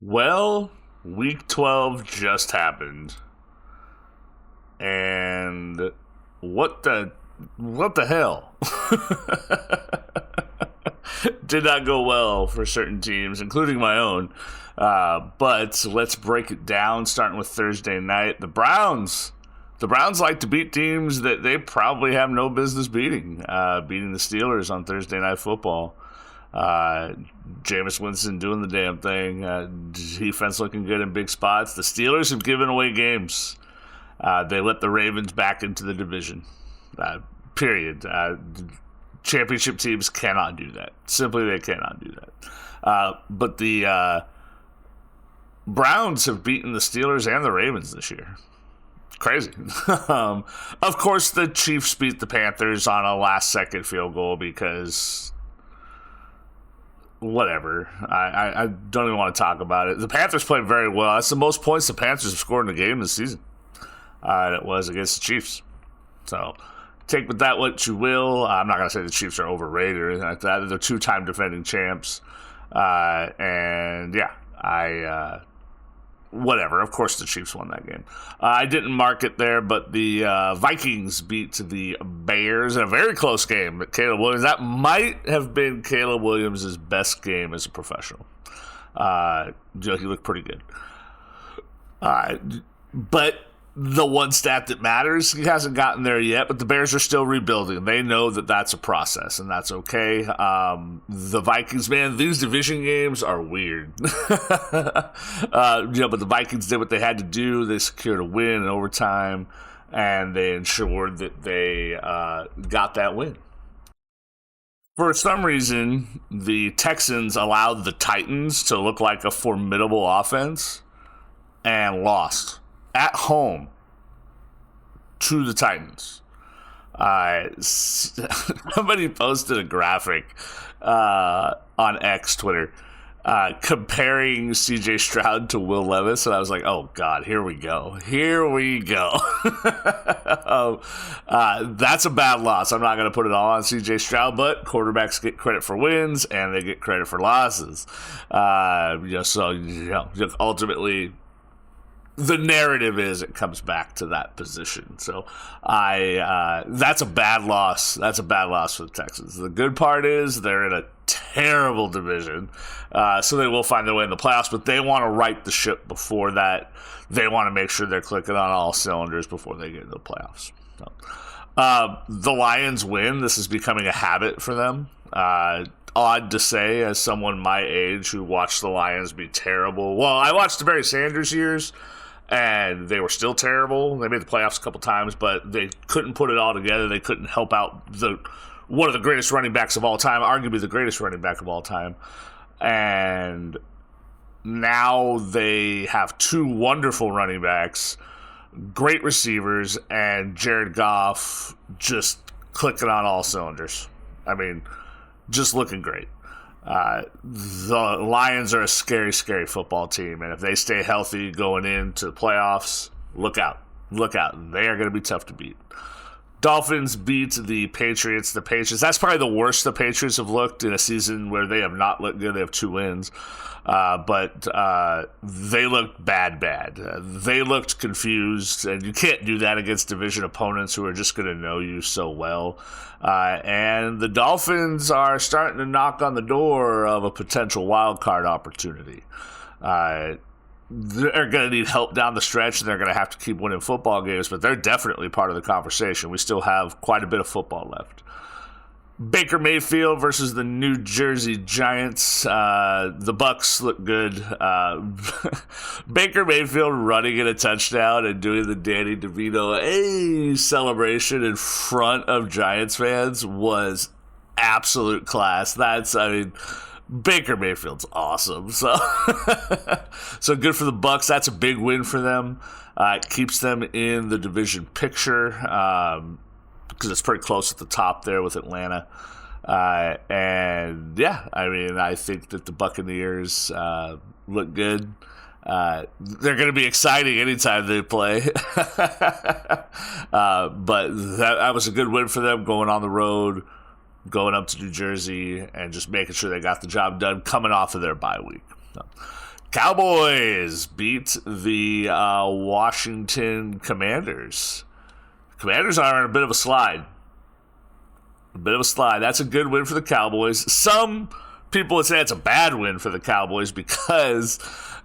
Well, week 12 just happened. And what the hell? Did not go well for certain teams, including my own. But let's break it down, starting with Thursday night. The Browns like to beat teams that they probably have no business beating. Beating the Steelers on Thursday Night Football. Jameis Winston doing the damn thing. Defense looking good in big spots. The Steelers have given away games. They let the Ravens back into the division. Period. Championship teams cannot do that. Simply, they cannot do that. But the Browns have beaten the Steelers and the Ravens this year. Crazy. Of course, the Chiefs beat the Panthers on a last-second field goal because whatever. I don't even want to talk about it. The Panthers played very well. That's the most points the Panthers have scored in a game this season. And it was against the Chiefs. So take with that what you will. I'm not going to say the Chiefs are overrated or anything like that. They're two-time defending champs. And yeah, whatever. Of course the Chiefs won that game. I didn't mark it there, but the Vikings beat the Bears in a very close game. Caleb Williams, that might have been Caleb Williams' best game as a professional. He looked pretty good. But the one stat that matters, he hasn't gotten there yet, but the Bears are still rebuilding. They know that that's a process, and that's okay. The Vikings, man, these division games are weird. But the Vikings did what they had to do. They secured a win in overtime, and they ensured that they got that win. For some reason, the Texans allowed the Titans to look like a formidable offense and lost at home to the Titans. Somebody posted a graphic on X, Twitter, comparing CJ Stroud to Will Levis, and I was like, oh God, here we go. That's a bad loss. I'm not going to put it all on CJ Stroud, but quarterbacks get credit for wins and they get credit for losses. Ultimately, the narrative is it comes back to that position. So that's a bad loss. That's a bad loss for the Texans. The good part is they're in a terrible division, so they will find their way in the playoffs, but they want to right the ship before that. They want to make sure they're clicking on all cylinders before they get into the playoffs. So, the Lions win. This is becoming a habit for them. Odd to say, as someone my age who watched the Lions be terrible. Well, I watched the Barry Sanders years, and they were still terrible. They made the playoffs a couple times, but they couldn't put it all together. They couldn't help out one of the greatest running backs of all time, arguably the greatest running back of all time. And now they have two wonderful running backs, great receivers, and Jared Goff just clicking on all cylinders. I mean, just looking great. The Lions are a scary, scary football team, and if they stay healthy going into the playoffs, look out. They are going to be tough to beat. Dolphins beat the Patriots. That's probably the worst the Patriots have looked in a season where they have not looked good. They have 2 wins. But they looked bad. They looked confused, and you can't do that against division opponents who are just going to know you so well. And the Dolphins are starting to knock on the door of a potential wild card opportunity. They're going to need help down the stretch, and they're going to have to keep winning football games, but they're definitely part of the conversation. We still have quite a bit of football left. Baker Mayfield versus the New Jersey Giants. The Bucs look good. Baker Mayfield running in a touchdown and doing the Danny DeVito celebration in front of Giants fans was absolute class. Baker Mayfield's awesome. So good for the Bucs. That's a big win for them. It keeps them in the division picture because it's pretty close at the top there with Atlanta. I think that the Buccaneers look good. They're going to be exciting anytime they play. But that was a good win for them going on the road, going up to New Jersey, and just making sure they got the job done coming off of their bye week. So, Cowboys beat the Washington Commanders. Commanders are on a bit of a slide. That's a good win for the Cowboys. Some people would say it's a bad win for the Cowboys because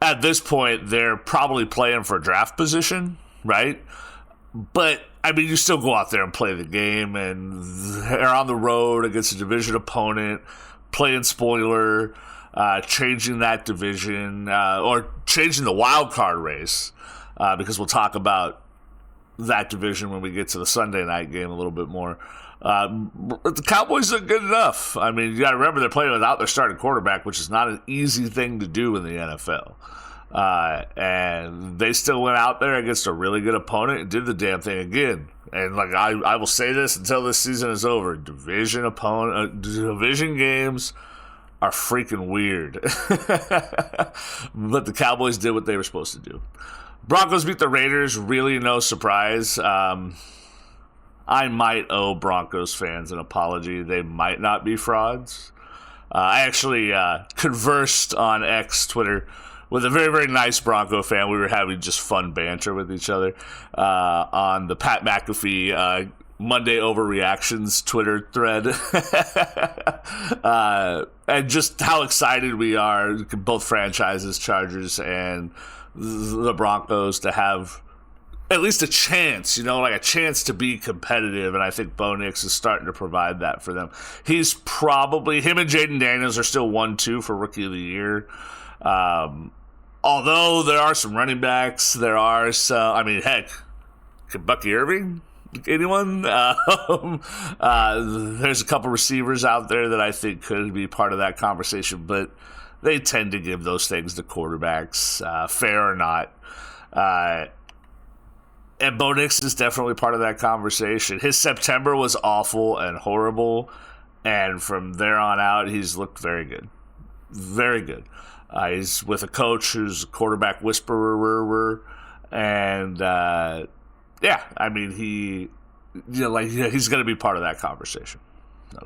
at this point they're probably playing for draft position, right? But, I mean, you still go out there and play the game, and they're on the road against a division opponent, playing spoiler, changing that division, or changing the wild card race, because we'll talk about that division when we get to the Sunday night game a little bit more. The Cowboys are good enough. I mean, you got to remember they're playing without their starting quarterback, which is not an easy thing to do in the NFL. And they still went out there against a really good opponent and did the damn thing again. And like I will say this until this season is over: division games are freaking weird. But the Cowboys did what they were supposed to do. Broncos beat the Raiders. Really, no surprise. I might owe Broncos fans an apology. They might not be frauds. I actually conversed on X, Twitter, with a very, very nice Bronco fan. We were having just fun banter with each other on the Pat McAfee Monday Overreactions Twitter thread. And just how excited we are, both franchises, Chargers and the Broncos, to have at least a chance, like a chance to be competitive. And I think Bo Nix is starting to provide that for them. Him and Jaden Daniels are still 1-2 for Rookie of the Year. Although there are some running backs, there are some, I mean, heck, could Bucky Irving? Anyone? There's a couple receivers out there that I think could be part of that conversation, but they tend to give those things to quarterbacks, fair or not. And Bo Nix is definitely part of that conversation. His September was awful and horrible, and from there on out, he's looked very good. Very good. He's with a coach who's a quarterback whisperer, and I mean, he's going to be part of that conversation.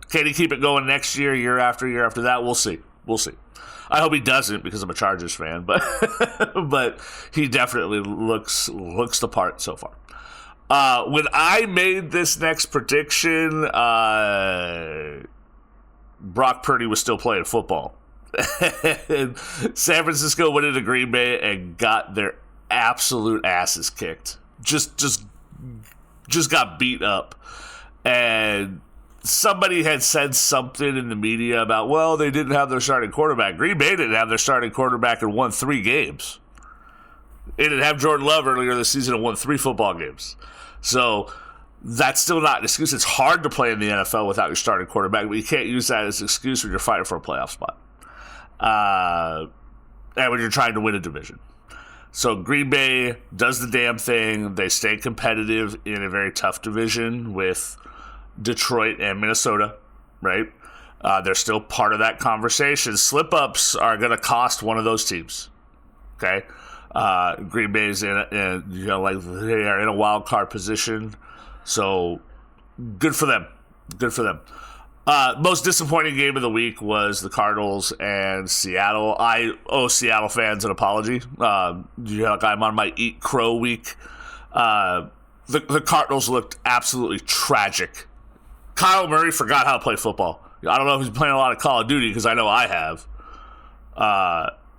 Can he keep it going next year, year after that? We'll see. I hope he doesn't, because I'm a Chargers fan, but but he definitely looks the part so far. When I made this next prediction, Brock Purdy was still playing football. And San Francisco went into Green Bay and got their absolute asses kicked. Just got beat up. And somebody had said something in the media about, well, they didn't have their starting quarterback. Green Bay didn't have their starting quarterback and won 3 games. They didn't have Jordan Love earlier this season and won 3 football games. So that's still not an excuse. It's hard to play in the NFL without your starting quarterback, but you can't use that as an excuse when you're fighting for a playoff spot. And when you're trying to win a division. So Green Bay does the damn thing. They stay competitive in a very tough division with Detroit and Minnesota, right? They're still part of that conversation. Slip-ups are going to cost one of those teams, okay? Green Bay's they are in a wild card position, so good for them. Most disappointing game of the week was the Cardinals and Seattle. I owe Seattle fans an apology. I'm on my Eat Crow week. The Cardinals looked absolutely tragic. Kyle Murray forgot how to play football. I don't know if he's playing a lot of Call of Duty, because I know I have.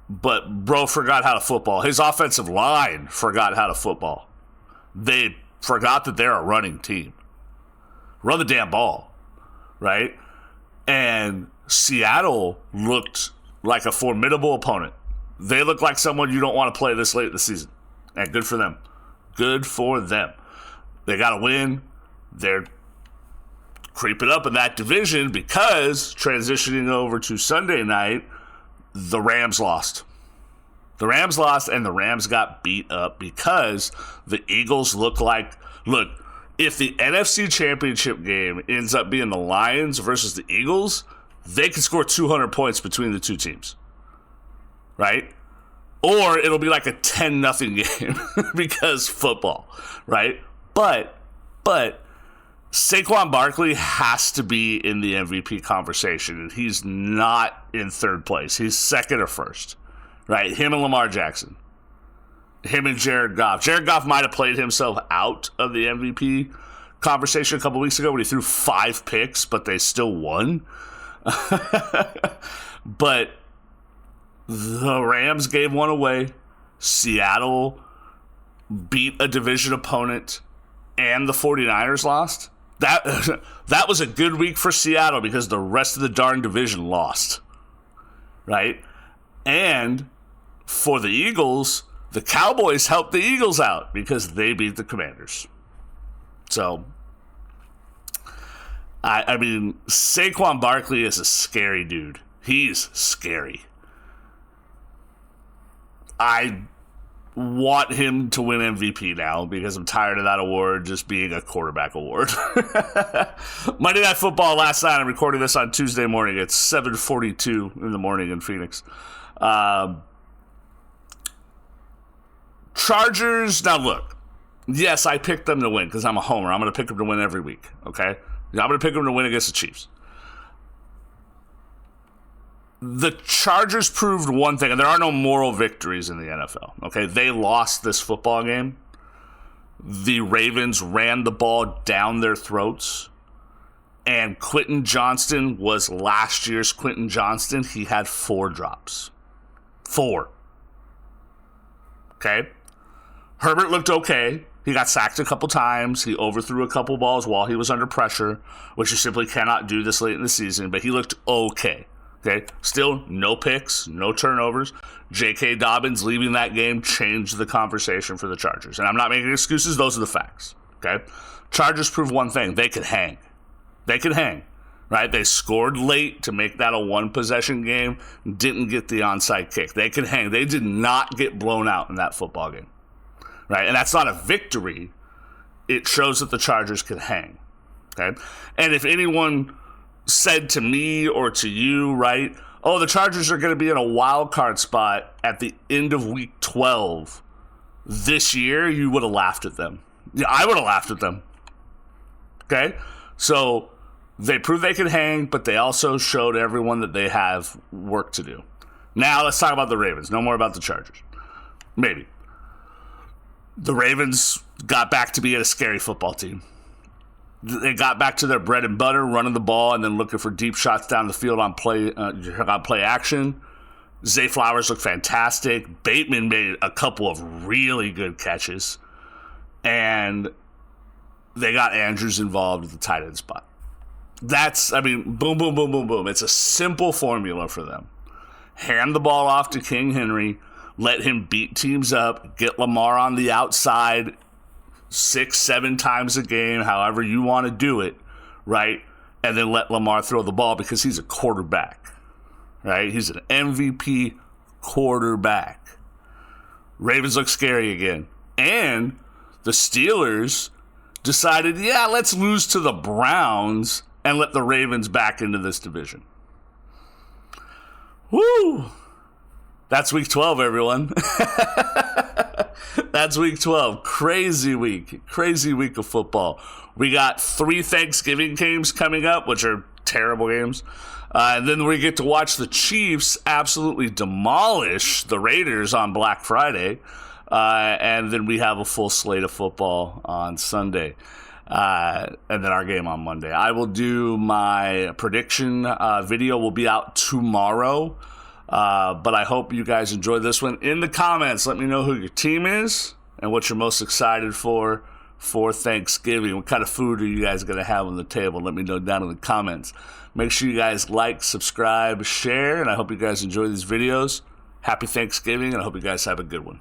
But bro forgot how to football. His offensive line forgot how to football. They forgot that they're a running team. Run the damn ball. Right? And Seattle looked like a formidable opponent. They look like someone you don't want to play this late in the season. And good for them. Good for them. They got to win. They're creeping up in that division because, transitioning over to Sunday night, the Rams lost. The Rams lost, and the Rams got beat up because the Eagles look, if the NFC Championship game ends up being the Lions versus the Eagles, they could score 200 points between the two teams, right? Or it'll be like a 10-0 game because football, right? But Saquon Barkley has to be in the MVP conversation, and he's not in third place. He's second or first, right? Him and Lamar Jackson. Him and Jared Goff. Jared Goff might have played himself out of the MVP conversation a couple weeks ago when he threw 5 picks, but they still won. But the Rams gave one away. Seattle beat a division opponent, and the 49ers lost. That was a good week for Seattle because the rest of the darn division lost, right? And for the Eagles, the Cowboys helped the Eagles out because they beat the Commanders. So, I mean, Saquon Barkley is a scary dude. He's scary. I want him to win MVP now because I'm tired of that award just being a quarterback award. Monday Night Football last night. I'm recording this on Tuesday morning. It's 7:42 in the morning in Phoenix. Chargers. Now look, yes, I picked them to win because I'm a homer. I'm going to pick them to win every week. Okay, I'm going to pick them to win against the Chiefs. The Chargers proved one thing, and there are no moral victories in the NFL. Okay, they lost this football game. The Ravens ran the ball down their throats, and Quentin Johnston was last year's Quentin Johnston. He had 4 drops. 4. Okay? Herbert looked okay. He got sacked a couple times. He overthrew a couple balls while he was under pressure, which you simply cannot do this late in the season, but he looked okay. Okay, still no picks, no turnovers. J.K. Dobbins leaving that game changed the conversation for the Chargers. And I'm not making excuses. Those are the facts. Okay, Chargers proved one thing. They could hang. They could hang, right? They scored late to make that a 1-possession game. Didn't get the onside kick. They could hang. They did not get blown out in that football game, right? And that's not a victory. It shows that the Chargers could hang, okay? And if anyone said to me or to you, right, oh, the Chargers are going to be in a wild card spot at the end of week 12 this year, you would have laughed at them. Yeah, I would have laughed at them. Okay? So they proved they could hang, but they also showed everyone that they have work to do. Now let's talk about the Ravens. No more about the Chargers. Maybe. The Ravens got back to being a scary football team. They got back to their bread and butter, running the ball and then looking for deep shots down the field on play action. Zay Flowers looked fantastic. Bateman made a couple of really good catches. And they got Andrews involved at the tight end spot. Boom, boom, boom, boom, boom. It's a simple formula for them. Hand the ball off to King Henry. Let him beat teams up. Get Lamar on the outside 6-7 times a game, however you want to do it, right? And then let Lamar throw the ball because he's a quarterback, right? He's an MVP quarterback. Ravens look scary again. And the Steelers decided, yeah, let's lose to the Browns and let the Ravens back into this division. Woo! That's week 12, everyone. That's week 12. Crazy week. Crazy week of football. We got 3 Thanksgiving games coming up, which are terrible games. And then we get to watch the Chiefs absolutely demolish the Raiders on Black Friday. And then we have a full slate of football on Sunday. And then our game on Monday. I will do my prediction video. Will be out tomorrow. But I hope you guys enjoyed this one. In the comments, let me know who your team is and what you're most excited for Thanksgiving. What kind of food are you guys going to have on the table? Let me know down in the comments. Make sure you guys like, subscribe, share, and I hope you guys enjoy these videos. Happy Thanksgiving, and I hope you guys have a good one.